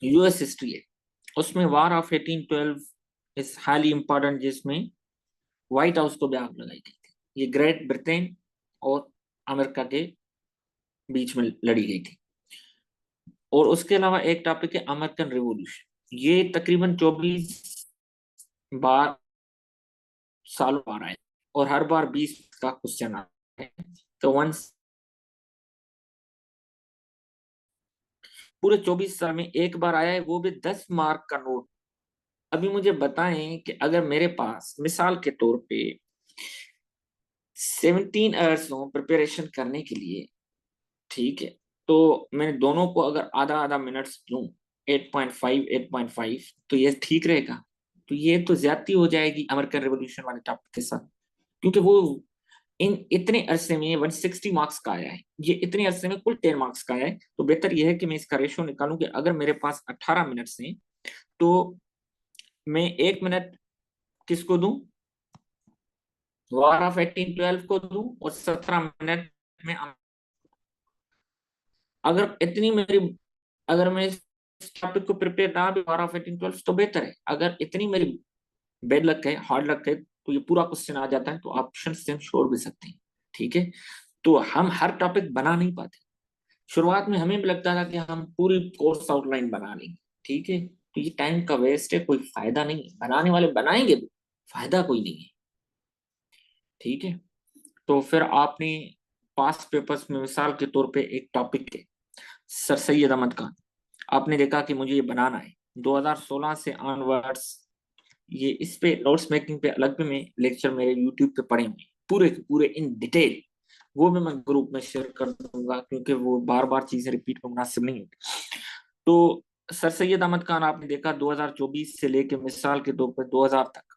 यूएस हिस्ट्री है, उसमें war of 1812 is highly important, जिसमें व्हाइट हाउस को भी आग लगाई गई थी। ये ग्रेट ब्रिटेन और अमेरिका के बीच में लड़ी गई थी। और उसके अलावा एक टॉपिक है अमेरिकन रिवॉल्यूशन, ये तकरीबन 24 बार सालों बार आए और हर बार 20 का क्वेश्चन आता है। तो वंस पूरे 24 साल में एक बार आया है, वो भी 10 मार्क का नोट। अभी मुझे बताएं कि अगर मेरे पास मिसाल के तौर पे 17 आवर्स हो प्रिपरेशन करने के लिए, ठीक है, तो मैं दोनों को अगर आधा आधा मिनट्स दूं, 8.5 8.5, तो ये ठीक रहेगा? तो ये तो ज्यादती हो जाएगी अमेरिकन रेवोल्यूशन वाले टॉपिक के साथ, क्योंकि वो इन इतने अरसे में 160 मार्क्स का आया है, ये इतने अरसे में कुल 10 मार्क्स का आया है। तो बेहतर यह है कि मैं इसका रेशो निकालूं कि अगर मेरे पास 18 मिनट हैं, तो मैं 1 मिनट किसको दूं, वार ऑफ 1812 को दूं, और 17 मिनट में अगर इतनी मेरी, अगर मैं इस टॉपिक को प्रिपेयर ना भी वार ऑफ 1812 तो बेहतर है। अगर इतनी मेरी बेड लक है, हार्ड लक है, तो ये पूरा क्वेश्चन आ जाता है, तो ऑप्शन से हम छोड़ भी सकते हैं। ठीक है, तो हम हर टॉपिक बना नहीं पाते। शुरुआत में हमें भी लगता था कि हम पूरी कोर्स आउटलाइन बना लेंगे, ठीक है, तो ये टाइम का वेस्ट है, कोई फायदा नहीं है। बनाने वाले बनाएंगे भी, फायदा कोई नहीं है। ठीक है, तो फिर आपने पास्ट पेपर्स में मिसाल के तौर पे एक टॉपिक है सर सैयद अहमद खान, आपने देखा कि मुझे ये बनाना है 2016 से ऑनवर्ड्स। ये इस पे नोट्स मेकिंग पे अलग भी मैं लेक्चर मेरे यूट्यूब पे पढ़े हुए पूरे के पूरे इन डिटेल, वो भी मैं ग्रुप में शेयर कर दूंगा, क्योंकि वो बार बार चीजें रिपीट में मुनासिब नहीं होती। तो सर सैयद अहमद खान आपने देखा 2024 से लेके मिसाल के तौर पर 2000 तक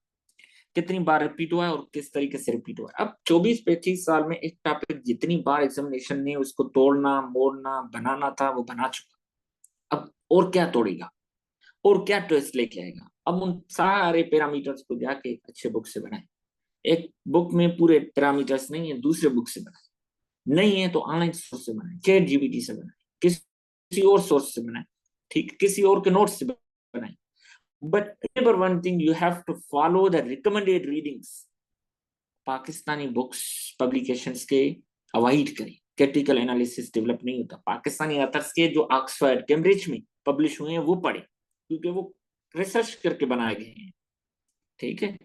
कितनी बार रिपीट हुआ है और किस तरीके से रिपीट हुआ है। अब 24-25 साल में एक टॉपिक जितनी बार एग्जामिनेशन ने उसको तोड़ना मोड़ना बनाना था वो बना चुका। अब और क्या तोड़ेगा और क्या ट्विस्ट लेके आएगा? अब उन सारे पैरामीटर्स को जाके एक अच्छे बुक से बनाए। एक बुक में पूरे पैरामीटर्स नहीं है, दूसरे बुक से बनाए। नहीं है तो ऑनलाइन सोर्स से बनाए, चैट जीपीटी से बनाए, किसी और सोर्स से बनाए, ठीक, किसी और के नोट्स से बनाए। But remember one thing, you have to follow the recommended readings. Pakistani books publications के अवॉइड करें। क्रिटिकल एनालिसिस डेवलप नहीं होता। पाकिस्तानी अथर्स के जो ऑक्सफर्ड कैम्ब्रिज में पब्लिश हुए हैं वो पढ़े, क्योंकि वो रिसर्च करके बनाए गए हैं। ठीक है,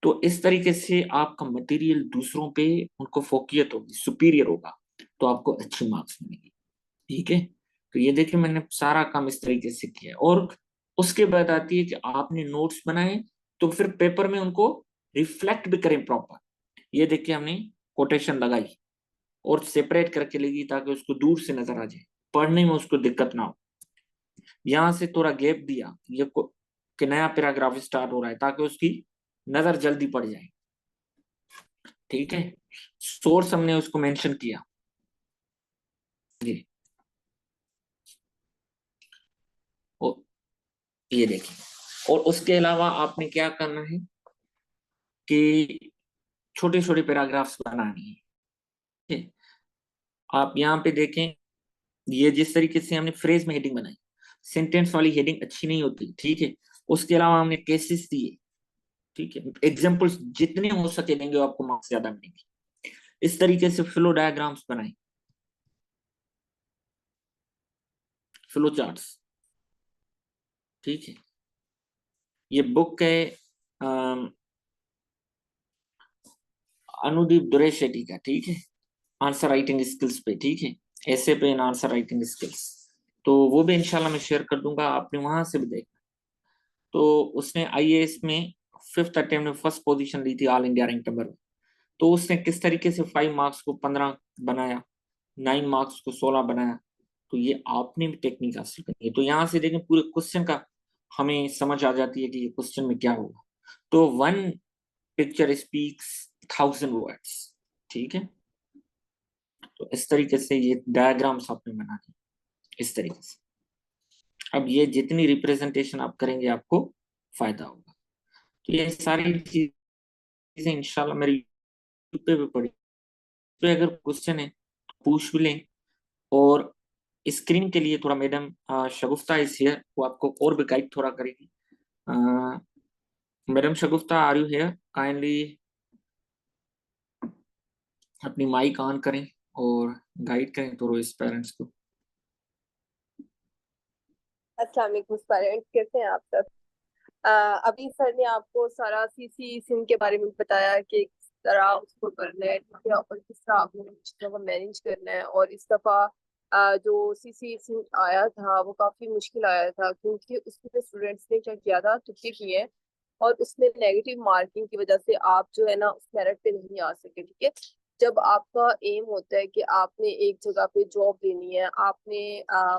तो इस तरीके से आपका मटेरियल दूसरों पे उनको फोकियत होगी, सुपीरियर होगा, तो आपको अच्छे मार्क्स मिलेंगे। ठीक है, तो ये देखिए मैंने सारा काम इस तरीके से किया है। और उसके बाद आती है कि आपने नोट्स बनाए, तो फिर पेपर में उनको रिफ्लेक्ट भी करें प्रॉपर। ये देखिए हमने कोटेशन लगाई और सेपरेट करके लगी ताकि उसको दूर से नजर आ जाए, पढ़ने में उसको दिक्कत ना हो। यहाँ से थोड़ा गैप दिया कि नया पैराग्राफ स्टार्ट हो रहा है, ताकि उसकी नजर जल्दी पड़ जाए। ठीक है, सोर्स हमने उसको मेंशन किया जी। और ये देखिए, और उसके अलावा आपने क्या करना है कि छोटे छोटे पैराग्राफ्स बनानी है। ठीक है? आप यहाँ पे देखें, ये जिस तरीके से हमने फ्रेज में हेडिंग बनाई, सेंटेंस वाली हेडिंग अच्छी नहीं होती। ठीक है, उसके अलावा हमने केसेस दिए। ठीक है, एग्जाम्पल्स जितने हो सके देंगे आपको मार्क्स ज्यादा मिलेंगे। इस तरीके से फ्लो डायग्राम्स बनाए, फ्लो चार्ट्स। ठीक है, ये बुक है अनुदीप दुरे शेट्टी का। ठीक है, आंसर राइटिंग स्किल्स पे। ठीक है, ऐसे पे इन आंसर राइटिंग स्किल्स, तो वो भी इंशाल्लाह मैं शेयर कर दूंगा, आपने वहां से भी देखना। तो उसने आईएएस में 5th अटेम्प्ट में फर्स्ट पोजीशन ली थी ऑल इंडिया रैंक नंबर में। तो उसने किस तरीके से 5 मार्क्स को 15 बनाया, 9 मार्क्स को 16 बनाया। तो ये आपने भी टेक्निक हासिल करनी है। तो यहाँ से देखें पूरे क्वेश्चन का हमें समझ आ जाती है कि ये क्वेश्चन में क्या होगा। तो 1 पिक्चर स्पीक्स 1000 वर्ड्स। ठीक है, तो इस तरीके से ये डायग्राम्स आपने बनाने इस तरीके से। अब ये जितनी रिप्रेजेंटेशन आप करेंगे आपको फायदा होगा। तो ये सारी चीजें इंशाल्लाह मेरे यूट्यूब पे भी पड़ी, पे अगर क्वेश्चन है तो पूछ भी लें। और स्क्रीन के लिए थोड़ा मैडम शगुफ्ता इज हियर, वो आपको और भी गाइड थोड़ा करेगी। Madam Shagufta, are you here? Kindly अपनी माइक ऑन करें और गाइड करें थोड़ा इस पेरेंट्स को। अस्सलाम वालेकुम पेरेंट्स, कैसे हैं आप सब। अ, अभी सर ने आपको सारा सीसी सिम के बारे में बताया कि किस तरह उसको करना है, ठीक है, और किस तरह आपने उन चीज़ों को मैनेज करना है। और इस दफ़ा जो सीसी सिम आया था वो काफ़ी मुश्किल आया था, क्योंकि उसमें स्टूडेंट्स ने क्या किया था, तुक्के किए हैं। और उसमें नेगेटिव मार्किंग की वजह से आप जो है ना उस मेरिट पे नहीं आ सके, ठीक है। जब आपका एम होता है कि आपने एक जगह पे जॉब लेनी है, आपने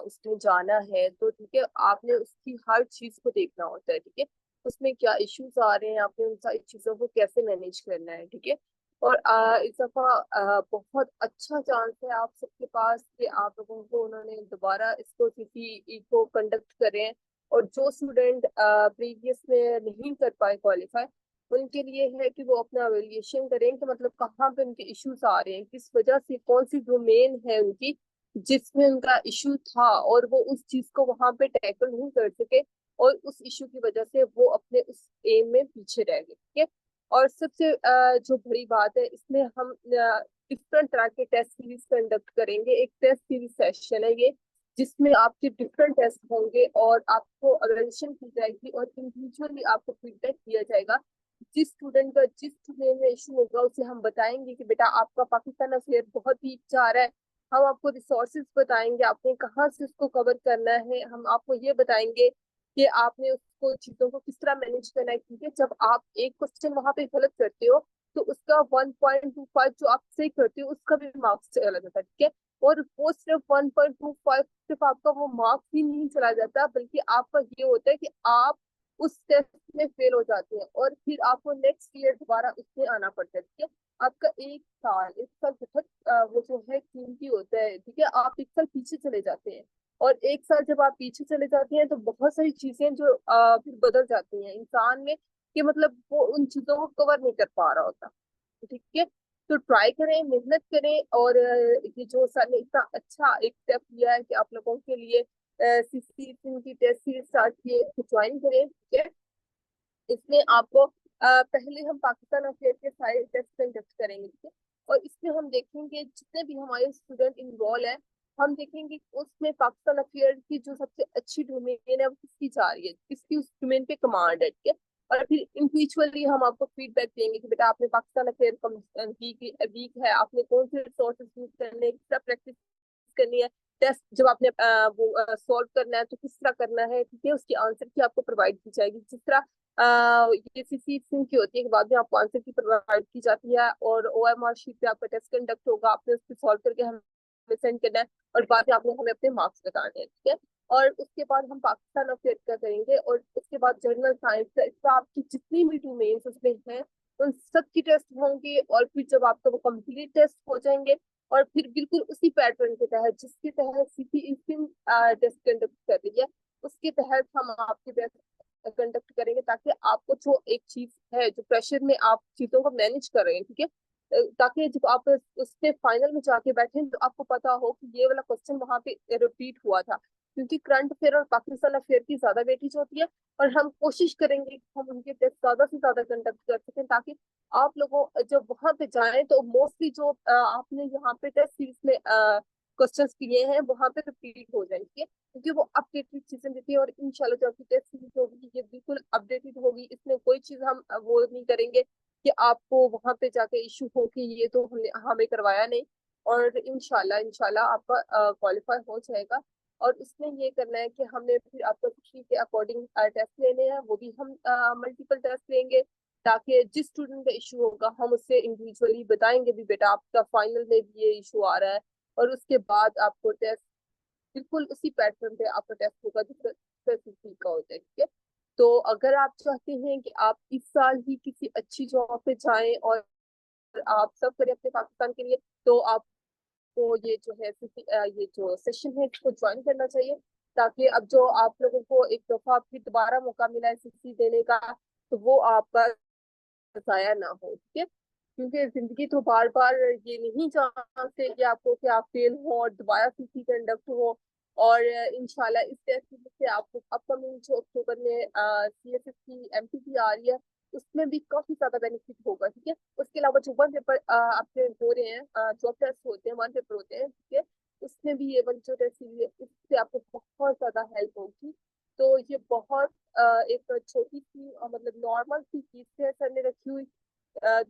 उसमें जाना है, तो ठीक है, आपने उसकी हर चीज को देखना होता है, ठीक है। उसमें क्या इश्यूज आ रहे हैं, आपने उन सारी चीजों को कैसे मैनेज करना है, ठीक है। और इस दफा बहुत अच्छा चांस है आप सबके पास कि आप लोगों को उन्होंने दोबारा इसको सीसीई को कंडक्ट करें। और जो स्टूडेंट प्रीवियस में नहीं कर पाए क्वालिफाई, उनके लिए है कि वो अपना एवेल्युएशन करें कि मतलब कहाँ पे उनके इश्यूज आ रहे हैं, किस वजह से, कौन सी डोमेन है उनकी जिसमें उनका इशू था और वो उस चीज को वहां पे टैकल नहीं कर सके, और उस इशू की वजह से वो अपने उस एम में पीछे रह गए, ठीक है। और सबसे जो बड़ी बात है, इसमें हम डिफरेंट तरह के टेस्ट सीरीज कंडक्ट करेंगे। एक टेस्ट सीरीज सेशन है ये, जिसमें आपके डिफरेंट टेस्ट होंगे और आपको अवेल्यूएशन की जाएगी और इंडिविजुअली आपको फीडबैक दिया जाएगा। जिस स्टूडेंट का जिस स्टूडेंट में इशू होगा उसे हम बताएंगे कि बेटा आपका पाकिस्तान अफेयर बहुत वीक जा रहा है। हम आपको रिसोर्सेज बताएंगे, आपने कहाँ से उसको कवर करना है। हम आपको ये बताएंगे कि आपने उसको चीजों को किस तरह मैनेज करना है, क्योंकि जब आप एक क्वेश्चन वहां पे गलत करते हो तो उसका 1.25 जो आप सही करते हो उसका भी मार्क्स चला जाता है, ठीक है। और वो सिर्फ 1.25 सिर्फ आपका वो मार्क्स ही नहीं चला जाता, बल्कि आपका ये होता है कि आप उस टेस्ट में फेल हो जाते हैं और फिर आपको नेक्स्ट ईयर दोबारा उसमें आना पड़ता है, ठीक है। आपका एक साल बहुत वो जो है कीमती होता है, ठीक है। आप एक साल पीछे चले जाते हैं, और एक साल जब आप पीछे चले जाते हैं तो बहुत सारी चीजें जो फिर बदल जाती हैं इंसान में, कि मतलब वो उन चीजों को कवर नहीं कर पा रहा होता, ठीक है। तो ट्राई करें, मेहनत करें, और ये जो सर ने इतना अच्छा एक स्टेप लिया है कि आप लोगों के लिए सीसी की टेस्ट सीरीज स्टार्ट किए, ज्वाइन करें, ठीक है। इसमें आपको पहले हम पाकिस्तान अफेयर के सारे टेस्ट कंडक्ट करेंगे, ठीक है। और इसमें हम देखेंगे जितने भी हमारे स्टूडेंट इन्वॉल्व है, हम देखेंगे कि उसमें पाकिस्तान अफेयर की जो सबसे अच्छी डोमेन है वो किसकी जा रही है, किसकी उस डोमेन पे कमांड है, ठीक है। और फिर इंडिविजुअली हम आपको फीडबैक देंगे कि बेटा आपने पाकिस्तान अफेयर वीक वीक है, आपने कौन से रिसोर्सेज यूज करने हैं, किस तरह प्रैक्टिस करनी है। टेस्ट जब आपने वो सॉल्व करना है तो किस तरह करना है, ठीक है, उसकी आंसर की आपको प्रोवाइड की जाएगी। जिस तरह ये सीसी सिम की होती है कि बाद में आपको आंसर की प्रोवाइड की जाती है, और ओएमआर शीट पे आपका टेस्ट कंडक्ट होगा, आपने उसको सॉल्व करके हमें सेंड करना है, और बाद में आपने हमें अपने मार्क्स बताने हैं, ठीक है। और उसके बाद हम पाकिस्तान अफेयर का करेंगे, और उसके बाद जनरल साइंस का, इसका आपकी जितनी भी डोमेन्स उसमें हैं उन सब की टेस्ट होंगे। और फिर जब आपका वो कंप्लीट टेस्ट हो जाएंगे, और फिर बिल्कुल उसी पैटर्न के तहत जिसके तहत सीपी सिम टेस्ट कंडक्ट कर रही है, उसके तहत हम आपके टेस्ट कंडक्ट करेंगे, ताकि आपको जो एक चीज है, जो प्रेशर में आप चीजों को मैनेज कर रहे हैं, ठीक है, ताकि जब आप उसके फाइनल में जाके बैठे तो आपको पता हो कि ये वाला क्वेश्चन वहां पे रिपीट हुआ था। क्योंकि करंट अफेयर और पाकिस्तान अफेयर की ज्यादा वेटेज होती है, और हम कोशिश करेंगे कि हम उनके टेस्ट ज्यादा से ज्यादा कंडक्ट कर सकें, ताकि आप लोगों जब वहां पे जाएं तो मोस्टली जो आपने यहाँ पे टेस्ट सीरीज में क्वेश्चंस किए हैं वहां पे रिपीट हो जाएंगे, क्योंकि वो अपडेटेड चीजें देती है। और इंशाल्लाह जो आपकी टेस्ट सीरीज होगी ये बिल्कुल अपडेटेड होगी, इसमें कोई चीज हम वो नहीं करेंगे कि आपको वहां पे जाके इशू हो कि ये तो हमने हमें करवाया नहीं। और इंशाल्लाह इंशाल्लाह आपका क्वालिफाई हो जाएगा। और इसमें ये करना है कि हमने फिर आपको खुशी के अकॉर्डिंग टेस्ट लेने हैं, वो भी हम मल्टीपल टेस्ट लेंगे, ताकि जिस स्टूडेंट का इशू होगा हम उससे इंडिविजुअली बताएंगे भी बेटा आपका फाइनल में भी ये इशू आ रहा है। और उसके बाद आपको टेस्ट बिल्कुल उसी पैटर्न पे आपका टेस्ट होगा जो स्पेसिफिक का होता है, ठीक है। तो अगर आप चाहते हैं कि आप इस साल ही किसी अच्छी जॉब पे जाएं और आप सब करें अपने पाकिस्तान के लिए, तो आपको ये जो है ये जो सेशन है इसको ज्वाइन करना चाहिए, ताकि अब जो आप लोगों को एक दफा फिर दोबारा मौका मिला है सीसी देने का, तो वो आपका जाया ना हो, ठीक है। क्योंकि जिंदगी तो बार बार ये नहीं चाहते कि आपको कि आप फेल हो और दोबारा सीसी कंडक्ट हो। और इंशाल्लाह इस टेस्ट से आपको अपकमिंग जो अक्टूबर में सीएसएस की एमसीसी आ रही है उसमें भी काफी ज्यादा बेनिफिट होगा, ठीक है। उसके अलावा जो वन पेपर आपके हो रहे हैं, जो टेस्ट होते हैं, वन पेपर होते हैं, ठीक है, उसमें भी ये वाली जो टेस्ट सीरीज है इससे आपको बहुत ज्यादा हेल्प होगी। तो ये बहुत एक छोटी सी मतलब नॉर्मल सी फीस है सर ने रखी हुई।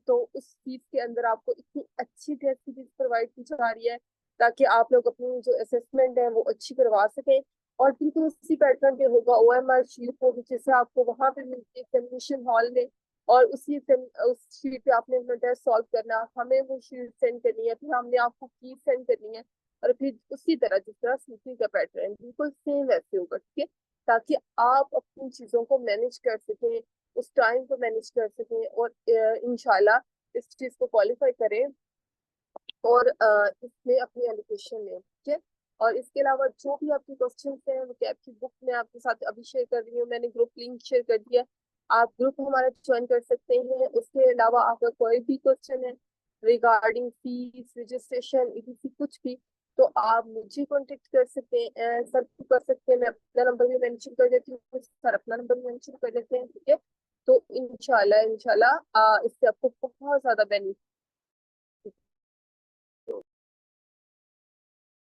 तो उस फीस के अंदर आपको इतनी अच्छी फैसिलिटीज प्रोवाइड की जा रही है ताकि आप लोग अपनी जो असेसमेंट है वो अच्छी करवा सकें। और बिल्कुल उसी पैटर्न पे होगा OMR शीट होगी जैसे आपको वहां पे मिलती है एग्जामिनेशन हॉल में। और उस शीट पे आपने अपना टेस्ट सॉल्व करना, हमें वो शीट सेंड करनी है, फिर हमने आपको की सेंड करनी है। और फिर उसी तरह जिस तरह सीखने का पैटर्न बिल्कुल सेम वैसे होगा, ठीक है, ताकि आप अपनी चीजों को मैनेज कर सकें, उस टाइम को मैनेज कर सकें और इंशाल्लाह इस चीज को क्वालिफाई करें और इसमें अपनी एलोकेशन लें, ठीक है। और इसके अलावा जो भी आपके क्वेश्चन हैं वो कैब की बुक में आपके साथ अभी शेयर कर रही हूँ, मैंने ग्रुप लिंक शेयर कर दिया, आप ग्रुप हमारा ज्वाइन कर सकते हैं। उसके अलावा आपका कोई भी क्वेश्चन है रिगार्डिंग फीस रजिस्ट्रेशन etc कुछ भी, तो आप मुझे कांटेक्ट कर सकते हैं, सर को कर सकते हैं, मैं अपना नंबर भी मेंशन कर देती हूँ, सर अपना नंबर भी मेंशन कर देते हैं, ठीक है। तो इंशाल्लाह इंशाल्लाह इससे आपको बहुत ज्यादा बेनिफिट